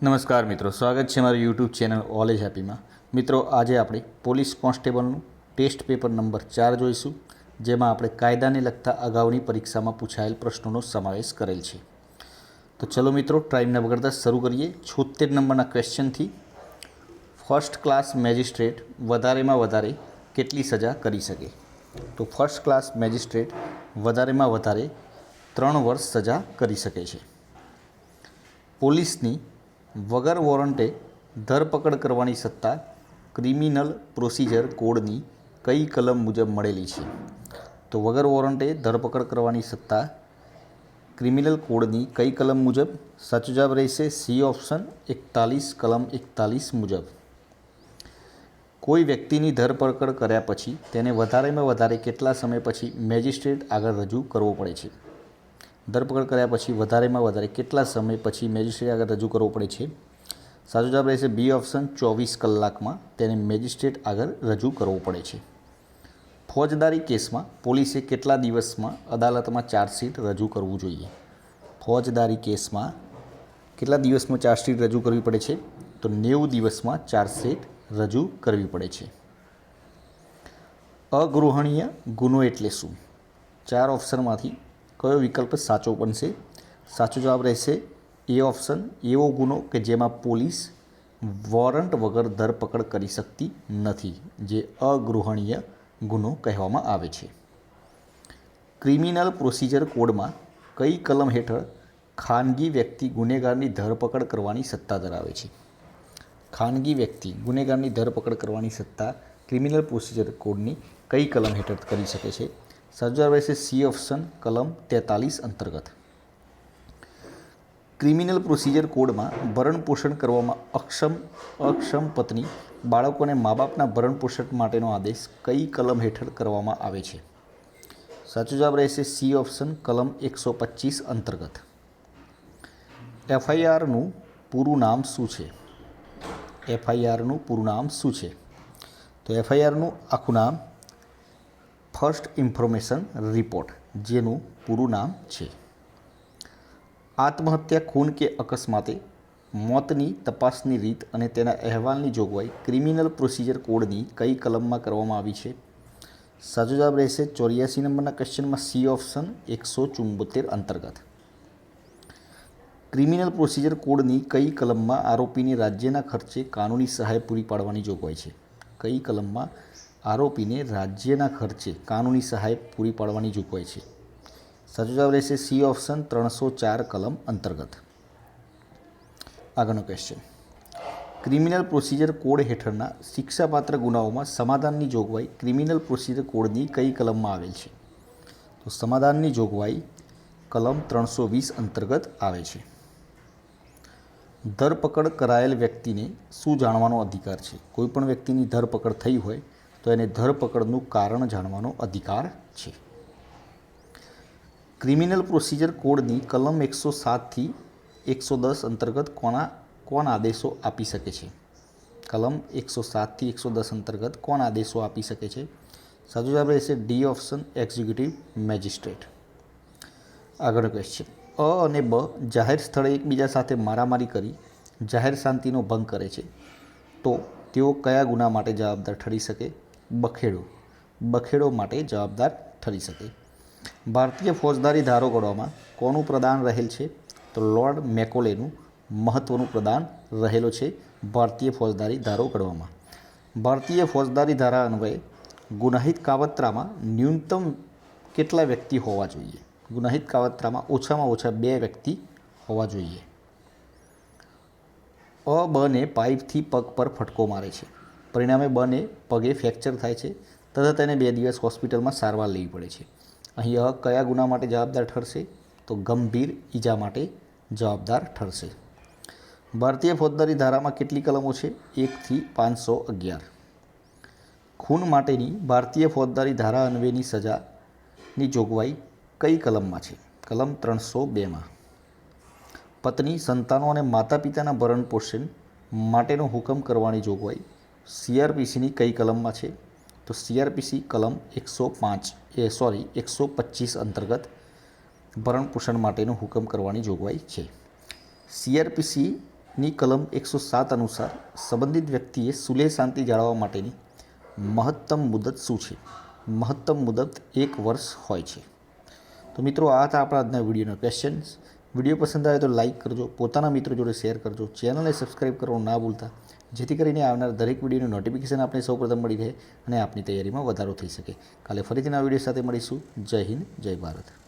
નમસ્કાર મિત્રો, સ્વાગત છે મારી યુટ્યુબ ચેનલ ઓલ એજ હેપીમાં। મિત્રો, આજે આપણે પોલીસ કોન્સ્ટેબલનું ટેસ્ટ પેપર નંબર 4 જોઈશું, જેમાં આપણે કાયદાને લગતા અગાઉની પરીક્ષામાં પૂછાયેલ પ્રશ્નોનો સમાવેશ કરેલ છે। તો ચલો મિત્રો, ટાઈમ ન બગાડતા શરૂ કરીએ। 76 નંબરના ક્વેશ્ચનથી। ફર્સ્ટ ક્લાસ મેજિસ્ટ્રેટ વધારેમાં વધારે કેટલી સજા કરી શકે? તો ફર્સ્ટ ક્લાસ મેજિસ્ટ્રેટ વધારેમાં વધારે 3 વર્ષ સજા કરી શકે છે। પોલીસની વગર વોરંટે ધરપકડ કરવાની સત્તા ક્રિમિનલ પ્રોસિજર કોડની કઈ કલમ મુજબ મળેલી છે? તો વગર વોરંટે ધરપકડ કરવાની સત્તા ક્રિમિનલ કોડની કઈ કલમ મુજબ? સાચો જવાબ રહેશે સી ઓપ્શન 41 કલમ 41 મુજબ। કોઈ વ્યક્તિની ધરપકડ કર્યા પછી તેને વધારેમાં વધારે કેટલા સમય પછી મેજિસ્ટ્રેટ આગળ રજૂ કરવો પડે છે? ધરપકડ કર્યા પછી વધારેમાં વધારે કેટલા સમય પછી મેજિસ્ટ્રેટ આગળ રજૂ કરવો પડે છે? સાચો જવાબ રહેશે બી ઓપ્શન 24 કલાકમાં તેને મેજિસ્ટ્રેટ આગળ રજૂ કરવો પડે છે। ફોજદારી કેસમાં પોલીસે કેટલા દિવસમાં અદાલતમાં ચાર્જશીટ રજૂ કરવું જોઈએ? ફોજદારી કેસમાં કેટલા દિવસમાં ચાર્જશીટ રજૂ કરવી પડે છે? તો 90 દિવસમાં ચાર્જશીટ રજૂ કરવી પડે છે। અગૃહણીય ગુનો એટલે શું? 4 ઓપ્શનમાંથી કયો વિકલ્પ સાચો બનશે? સાચો જવાબ રહેશે એ ઓપ્શન, એવો ગુનો કે જેમાં પોલીસ વોરંટ વગર ધરપકડ કરી શકતી નથી, જે અગૃહણીય ગુનો કહેવામાં આવે છે। ક્રિમિનલ પ્રોસિજર કોડમાં કઈ કલમ હેઠળ ખાનગી વ્યક્તિ ગુનેગારની ધરપકડ કરવાની સત્તા ધરાવે છે? ખાનગી વ્યક્તિ ગુનેગારની ધરપકડ કરવાની સત્તા ક્રિમિનલ પ્રોસિજર કોડની કઈ કલમ હેઠળ કરી શકે છે? સાચો જવાબ રહેશે સી ઓપ્શન કલમ 43 અંતર્ગત। ક્રિમિનલ પ્રોસિજર કોડમાં ભરણપોષણ કરવામાં અક્ષમ પત્ની બાળકોને મા બાપના ભરણપોષણ માટેનો આદેશ કઈ કલમ હેઠળ કરવામાં આવે છે? સાચો જવાબ રહેશે સી ઓપ્શન કલમ 125 અંતર્ગત। એફઆઈઆરનું પૂરું નામ શું છે? એફઆઈઆરનું પૂરું નામ શું છે? તો એફઆઈઆરનું આખું નામ ફર્સ્ટ ઇન્ફોર્મેશન રિપોર્ટ, જેનું પૂરું નામ છે। આત્મહત્યા, ખૂન કે અકસ્માતે મોતની તપાસની રીત અને તેના અહેવાલની જોગવાઈ ક્રિમિનલ પ્રોસિજર કોડની કઈ કલમમાં કરવામાં આવી છે? સાચો જવાબ રહેશે 84 નંબરના ક્વેશ્ચનમાં સી ઓપ્શન 174 અંતર્ગત। ક્રિમિનલ પ્રોસિજર કોડની કઈ કલમમાં આરોપીને રાજ્યના ખર્ચે કાનૂની સહાય પૂરી પાડવાની જોગવાઈ છે? કઈ કલમમાં આરોપીને રાજ્યના ખર્ચે કાનૂની સહાય પૂરી પાડવાની જોગવાઈ છે? સાચો જવાબ રહેશે સી ઓપ્શન 304 કલમ અંતર્ગત। આગળનો ક્વેશ્ચન, ક્રિમિનલ પ્રોસિજર કોડ હેઠળના શિક્ષાપાત્ર ગુનાઓમાં સમાધાનની જોગવાઈ ક્રિમિનલ પ્રોસિજર કોડની કઈ કલમમાં આવેલ છે? તો સમાધાનની જોગવાઈ કલમ 320 અંતર્ગત આવે છે। ધરપકડ કરાયેલ વ્યક્તિને શું જાણવાનો અધિકાર છે? કોઈપણ વ્યક્તિની ધરપકડ થઈ હોય તો એને ધરપકડનું કારણ જાણવાનો અધિકાર છે। ક્રિમિનલ પ્રોસિજર કોડની કલમ 107 થી 110 અંતર્ગત કોણ આદેશો આપી શકે છે? કલમ 107 થી 110 અંતર્ગત કોણ આદેશો આપી શકે છે? સાચો જવાબ રહેશે ડી ઓપ્શન એક્ઝિક્યુટિવ મેજિસ્ટ્રેટ। આગળનો ક્વેશ્ચન, અ અને બ જાહેર સ્થળે એકબીજા સાથે મારામારી કરી જાહેર શાંતિનો ભંગ કરે છે તો તેઓ કયા ગુના માટે જવાબદાર ઠરી શકે? બખેડો માટે જવાબદાર ઠરી શકે। ભારતીય ફોજદારી ધારો ઘડવામાં કોનું પ્રદાન રહેલ છે? તો લોર્ડ મેકોલેનું મહત્ત્વનું પ્રદાન રહેલો છે ભારતીય ફોજદારી ધારો ઘડવામાં। ભારતીય ફોજદારી ધારા અન્વયે ગુનાહિત કાવતરામાં ન્યૂનતમ કેટલા વ્યક્તિ હોવા જોઈએ? ગુનાહિત કાવતરામાં ઓછામાં ઓછા 2 વ્યક્તિ હોવા જોઈએ। અ બને પાઇપથી પગ પર ફટકો મારે છે, પરિણામે બને પગે ફ્રેક્ચર થાય છે તથા તેને 2 દિવસ હોસ્પિટલમાં સારવાર લેવી પડે છે। અહીં અ કયા ગુના માટે જવાબદાર ઠરશે? તો ગંભીર ઈજા માટે જવાબદાર ઠરશે। ભારતીય ફોજદારી ધારામાં કેટલી કલમો છે? 1 થી 511। ખૂન માટેની ભારતીય ફોજદારી ધારા અન્વયની સજાની જોગવાઈ કઈ કલમમાં છે? કલમ 302માં। પત્ની, સંતાનો અને માતા પિતાના ભરણ પોષણ માટેનો હુકમ કરવાની જોગવાઈ સીઆરપીસીની કઈ કલમમાં છે? તો સીઆરપીસી કલમ 125 અંતર્ગત ભરણ પોષણ માટેનો હુકમ કરવાની જોગવાઈ છે। સીઆરપીસી ની કલમ 107 અનુસાર સંબંધિત વ્યક્તિએ સુલેહ શાંતિ જાળવવા માટેની મહત્તમ મુદત શું છે? મહત્તમ મુદત 1 વર્ષ હોય છે. તો મિત્રો, આ હતા આપણા આજના વિડીયોના ક્વેશ્ચન્સ. વિડીયો પસંદ આવે તો લાઇક કરજો, પોતાના મિત્રો જોડે શેર કરજો, ચેનલને સબસ્ક્રાઈબ કરવાનું ના ભૂલતા, જેથી કરીને આવનાર દરેક વિડીયોનું નોટિફિકેશન આપને સૌપ્રથમ મળી રહે અને આપની તૈયારીમાં વધારો થઈ શકે. કાલે ફરીથી નવા વિડીયો સાથે મળીશું. જય હિન્દ, જય ભારત.